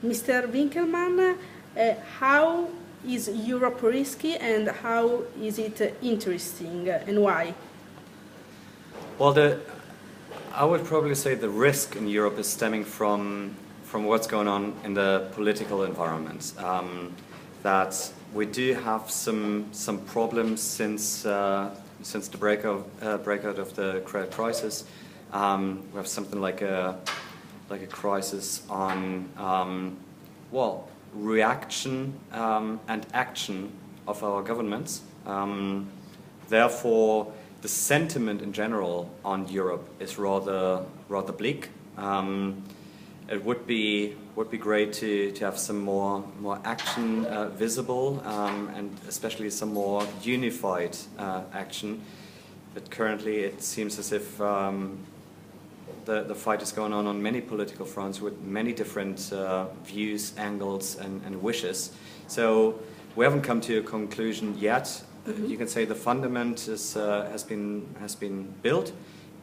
Mr. Winkelmann, how is Europe risky and how is it interesting and why? Well, I would probably say the risk in Europe is stemming from what's going on in the political environment. That we do have some problems since the breakout of the credit crisis. We have something like a crisis on reaction and action of our governments. Therefore, the sentiment in general on Europe is rather bleak. It would be great to have some more action visible, and especially some more unified action. But currently, it seems as if the fight is going on many political fronts with many different views, angles, and wishes. So we haven't come to a conclusion yet. You can say the fundament has been built,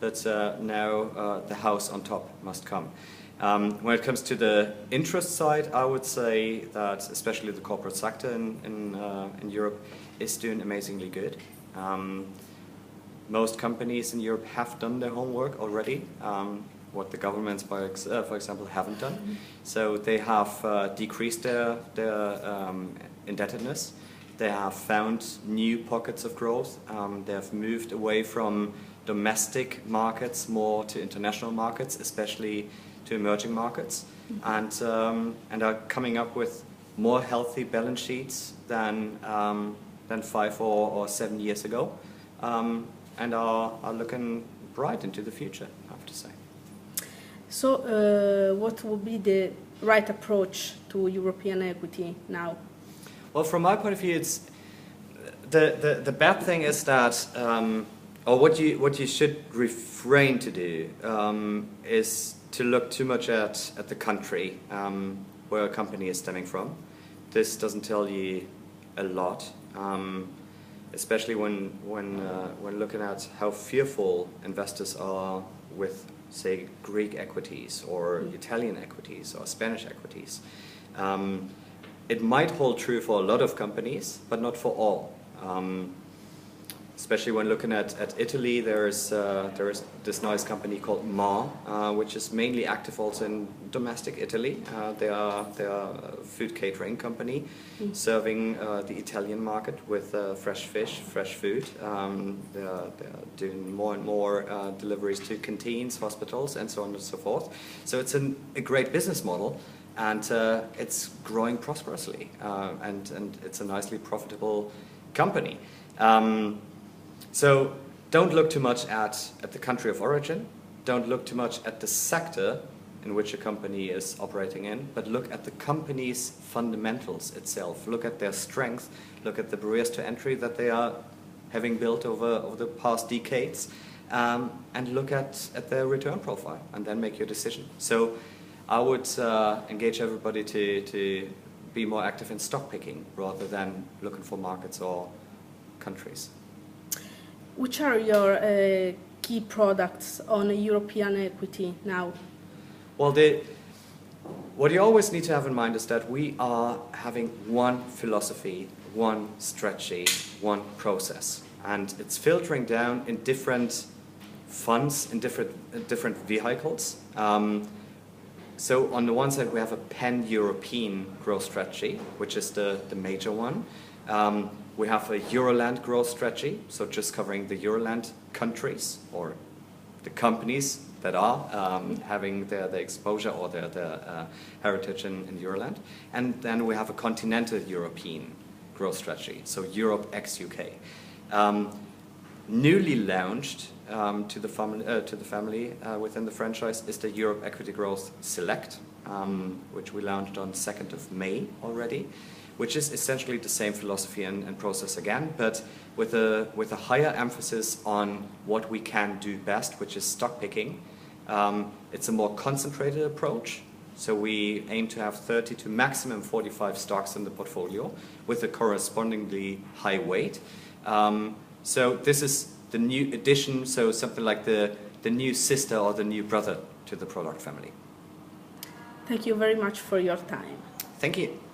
but now the house on top must come. When it comes to the interest side, I would say that especially the corporate sector in Europe is doing amazingly good. Most companies in Europe have done their homework already, what the governments, for example, haven't done. So they have decreased their indebtedness. They have found new pockets of growth. They have moved away from domestic markets more to international markets, especially to emerging markets, and are coming up with more healthy balance sheets than 5 or 7 years ago, and are looking bright into the future, I have to say. So, what would be the right approach to European equity now? Well, from my point of view, it's the bad thing is that, or what you should refrain to do is to look too much at the country where a company is stemming from. This doesn't tell you a lot, especially when looking at how fearful investors are with, say, Greek equities or Italian equities or Spanish equities. It might hold true for a lot of companies, but not for all. Especially when looking at Italy, there is this nice company called Ma, which is mainly active also in domestic Italy. They are a food catering company serving the Italian market with fresh fish, fresh food. They are doing more and more deliveries to canteens, hospitals, and so on and so forth. So it's a great business model, and it's growing prosperously, and it's a nicely profitable company. So don't look too much at the country of origin, don't look too much at the sector in which a company is operating in, but look at the company's fundamentals itself. Look at their strength, look at the barriers to entry that they are having built over the past decades, and look at their return profile, and then make your decision. So I would engage everybody to be more active in stock picking rather than looking for markets or countries. Which are your key products on European equity now? Well, what you always need to have in mind is that we are having one philosophy, one strategy, one process, and it's filtering down in different funds, in different vehicles. So on the one side, we have a pan-European growth strategy, which is the major one. We have a Euroland growth strategy, so just covering the Euroland countries or the companies that are having their exposure or their heritage in Euroland. And then we have a continental European growth strategy, so Europe ex-UK. Newly launched to the family within the franchise is the Europe Equity Growth Select, which we launched on 2nd of May already, which is essentially the same philosophy and process again, but with a higher emphasis on what we can do best, which is stock picking. It's a more concentrated approach, so we aim to have 30 to maximum 45 stocks in the portfolio with a correspondingly high weight. So this is the new addition, so something like the new sister or the new brother to the product family. Thank you very much for your time. Thank you.